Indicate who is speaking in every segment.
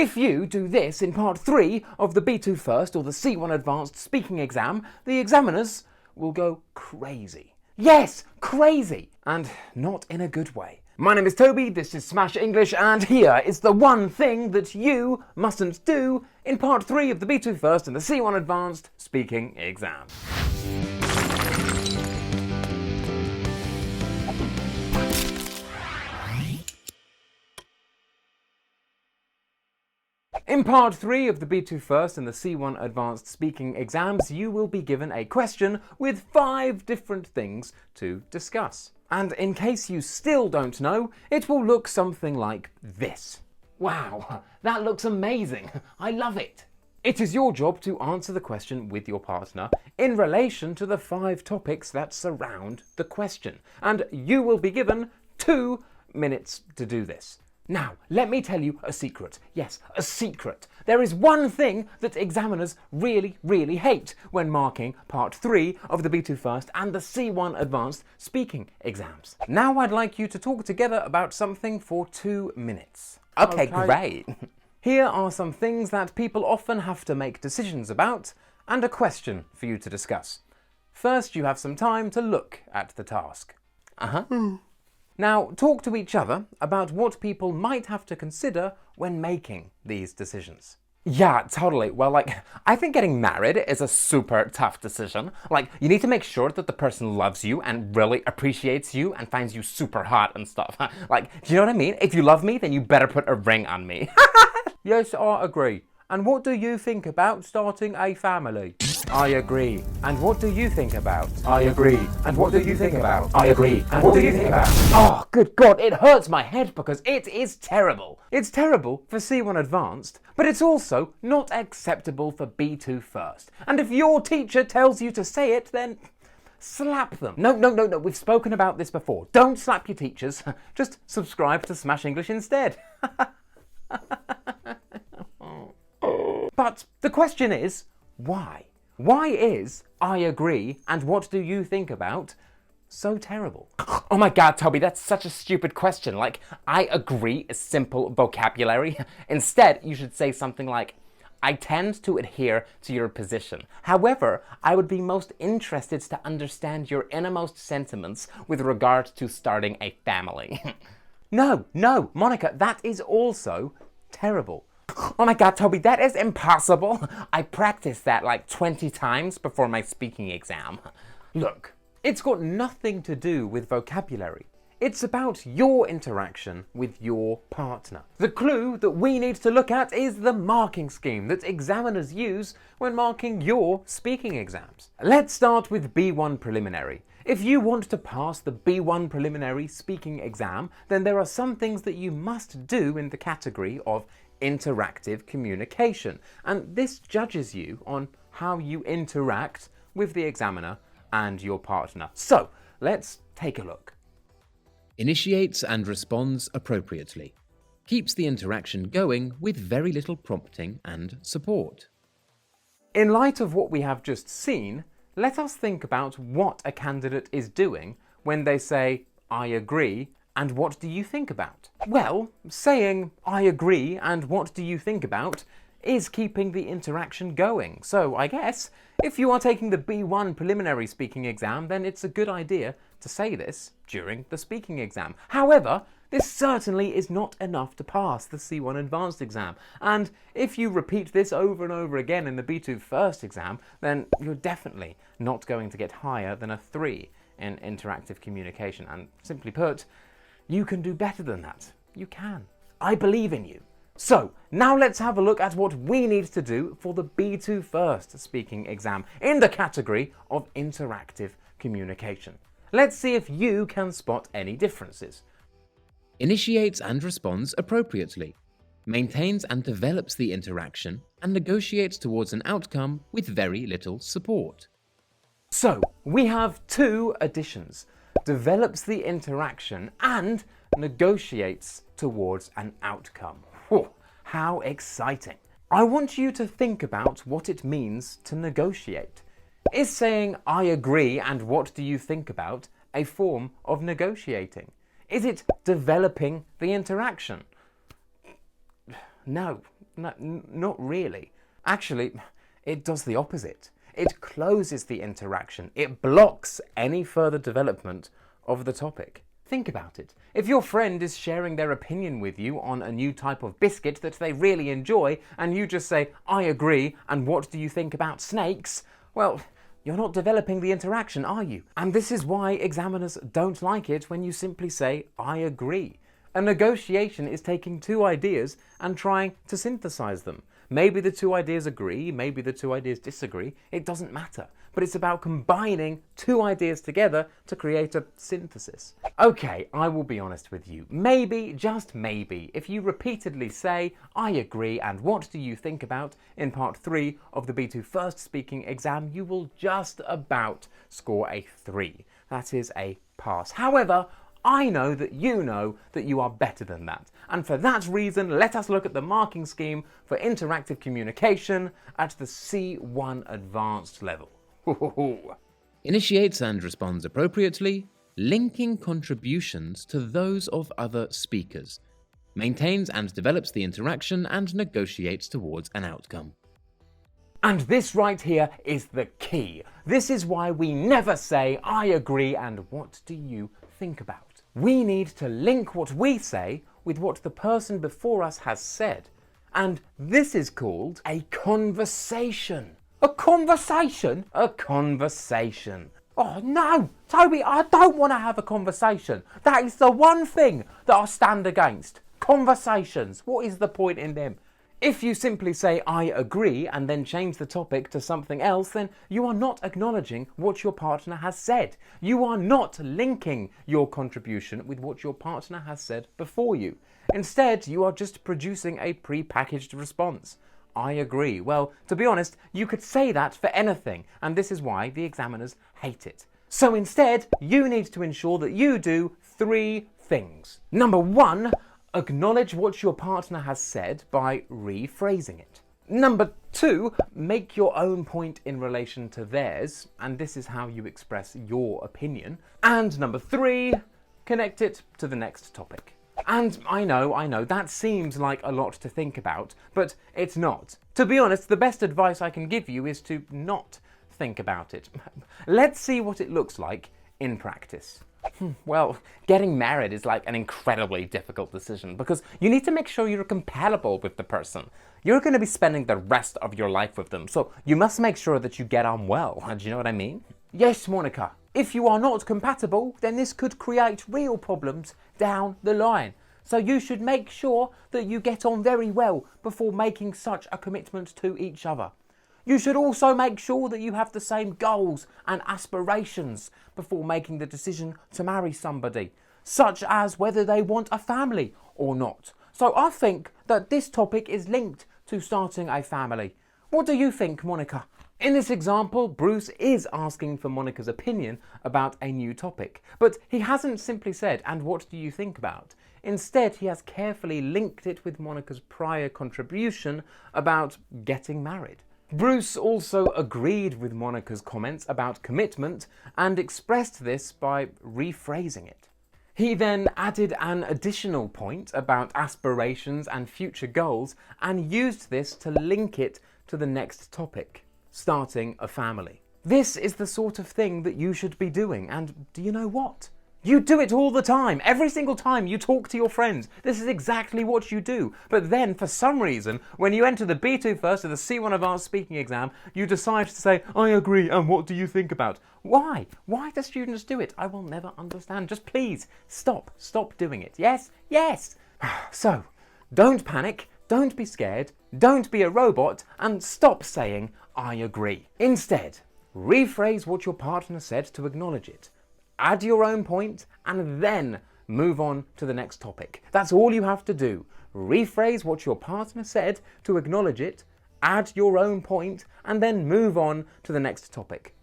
Speaker 1: If you do this in part 3 of the B2 First or the C1 Advanced Speaking exam, the examiners will go crazy. Yes, crazy! And not in a good way. My name is Toby, this is Smash English, and here is the one thing that you mustn't do in part 3 of the B2 First and the C1 Advanced Speaking exam. In part 3 of the B2 First and the C1 Advanced Speaking exams, you will be given a question with 5 different things to discuss. And in case you still don't know, it will look something like this. Wow, that looks amazing. I love it. It is your job to answer the question with your partner in relation to the 5 topics that surround the question. And you will be given 2 minutes to do this. Now, let me tell you a secret. Yes, a secret. There is one thing that examiners really, really hate when marking part 3 of the B2 First and the C1 Advanced Speaking exams. Now I'd like you to talk together about something for 2 minutes. Okay, great. Here are some things that people often have to make decisions about and a question for you to discuss. First, you have some time to look at the task. Now, talk to each other about what people might have to consider when making these decisions. Yeah, totally. Well, I think getting married is a super tough decision. You need to make sure that the person loves you and really appreciates you and finds you super hot and stuff. Do you know what I mean? If you love me, then you better put a ring on me. Yes, I agree. And what do you think about starting a family? I agree. And what do you think about? I agree. And what do you think about? I agree. And what do you think about? Oh, good God, it hurts my head because it is terrible. It's terrible for C1 Advanced, but it's also not acceptable for B2 First. And if your teacher tells you to say it, then slap them. No, we've spoken about this before. Don't slap your teachers. Just subscribe to Smash English instead. But the question is, why? Why is I agree and what do you think about so terrible? Oh my God, Toby, that's such a stupid question. I agree is simple vocabulary. Instead, you should say something like, I tend to adhere to your position. However, I would be most interested to understand your innermost sentiments with regard to starting a family. No, Monica, that is also terrible. Oh my God, Toby, that is impossible. I practiced that 20 times before my speaking exam. Look, it's got nothing to do with vocabulary. It's about your interaction with your partner. The clue that we need to look at is the marking scheme that examiners use when marking your speaking exams. Let's start with B1 Preliminary. If you want to pass the B1 Preliminary speaking exam, then there are some things that you must do in the category of interactive communication, and this judges you on how you interact with the examiner and your partner. So let's take a look.
Speaker 2: Initiates and responds appropriately. Keeps the interaction going with very little prompting and support.
Speaker 1: In light of what we have just seen, let us think about what a candidate is doing when they say, I agree, and what do you think about? Well, saying, I agree, and what do you think about, is keeping the interaction going. So I guess, if you are taking the B1 Preliminary Speaking exam, then it's a good idea to say this during the speaking exam. However, this certainly is not enough to pass the C1 Advanced exam. And if you repeat this over and over again in the B2 First exam, then you're definitely not going to get higher than a 3 in interactive communication. And simply put, you can do better than that. You can. I believe in you. So, now let's have a look at what we need to do for the B2 First speaking exam in the category of interactive communication. Let's see if you can spot any differences.
Speaker 2: Initiates and responds appropriately. Maintains and develops the interaction and negotiates towards an outcome with very little support.
Speaker 1: So, we have 2 additions. Develops the interaction and negotiates towards an outcome. Whew, how exciting. I want you to think about what it means to negotiate. Is saying, I agree and what do you think about, a form of negotiating? Is it developing the interaction? No, No, not really. Actually, it does the opposite. It closes the interaction. It blocks any further development of the topic. Think about it. If your friend is sharing their opinion with you on a new type of biscuit that they really enjoy, and you just say, I agree, and what do you think about snakes? Well, you're not developing the interaction, are you? And this is why examiners don't like it when you simply say, I agree. A negotiation is taking two ideas and trying to synthesize them. Maybe the two ideas agree, maybe the two ideas disagree, it doesn't matter. But it's about combining two ideas together to create a synthesis. Okay, I will be honest with you. Maybe, just maybe, if you repeatedly say, I agree, and what do you think about, in part 3 of the B2 First Speaking exam, you will just about score a 3. That is a pass. However, I know that you are better than that. And for that reason, let us look at the marking scheme for interactive communication at the C1 advanced level.
Speaker 2: Initiates and responds appropriately, linking contributions to those of other speakers, maintains and develops the interaction, and negotiates towards an outcome.
Speaker 1: And this right here is the key. This is why we never say, I agree, and what do you think about? We need to link what we say with what the person before us has said. And this is called a conversation. A conversation? A conversation. Oh no, Toby, I don't want to have a conversation. That is the one thing that I stand against. Conversations. What is the point in them? If you simply say, I agree, and then change the topic to something else, then you are not acknowledging what your partner has said. You are not linking your contribution with what your partner has said before you. Instead, you are just producing a pre-packaged response. I agree. Well, to be honest, you could say that for anything, and this is why the examiners hate it. So instead, you need to ensure that you do 3 things. Number 1, acknowledge what your partner has said by rephrasing it. Number 2, make your own point in relation to theirs, and this is how you express your opinion. And number 3, connect it to the next topic. And I know, that seems like a lot to think about, but it's not. To be honest, the best advice I can give you is to not think about it. Let's see what it looks like in practice. Well, getting married is like an incredibly difficult decision because you need to make sure you're compatible with the person. You're going to be spending the rest of your life with them, so you must make sure that you get on well. Do you know what I mean? Yes, Monica. If you are not compatible, then this could create real problems down the line. So you should make sure that you get on very well before making such a commitment to each other. You should also make sure that you have the same goals and aspirations before making the decision to marry somebody, such as whether they want a family or not. So I think that this topic is linked to starting a family. What do you think, Monica? In this example, Bruce is asking for Monica's opinion about a new topic, but he hasn't simply said, and what do you think about? Instead, he has carefully linked it with Monica's prior contribution about getting married. Bruce also agreed with Monica's comments about commitment and expressed this by rephrasing it. He then added an additional point about aspirations and future goals and used this to link it to the next topic, starting a family. This is the sort of thing that you should be doing, and do you know what? You do it all the time. Every single time you talk to your friends, this is exactly what you do. But then, for some reason, when you enter the B2 First or the C1 Advanced Speaking exam, you decide to say, I agree, and what do you think about? Why? Why do students do it? I will never understand. Just please, stop doing it. Yes? Yes! So, don't panic, don't be scared, don't be a robot, and stop saying, I agree. Instead, rephrase what your partner said to acknowledge it. Add your own point, and then move on to the next topic. That's all you have to do. Rephrase what your partner said to acknowledge it, add your own point, and then move on to the next topic.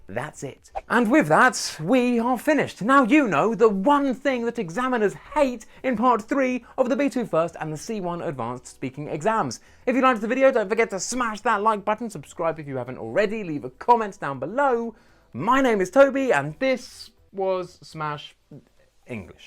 Speaker 1: That's it. And with that, we are finished. Now you know the one thing that examiners hate in part 3 of the B2 First and the C1 Advanced Speaking exams. If you liked the video, don't forget to smash that like button, subscribe if you haven't already, leave a comment down below. My name is Toby, and this was Smash English.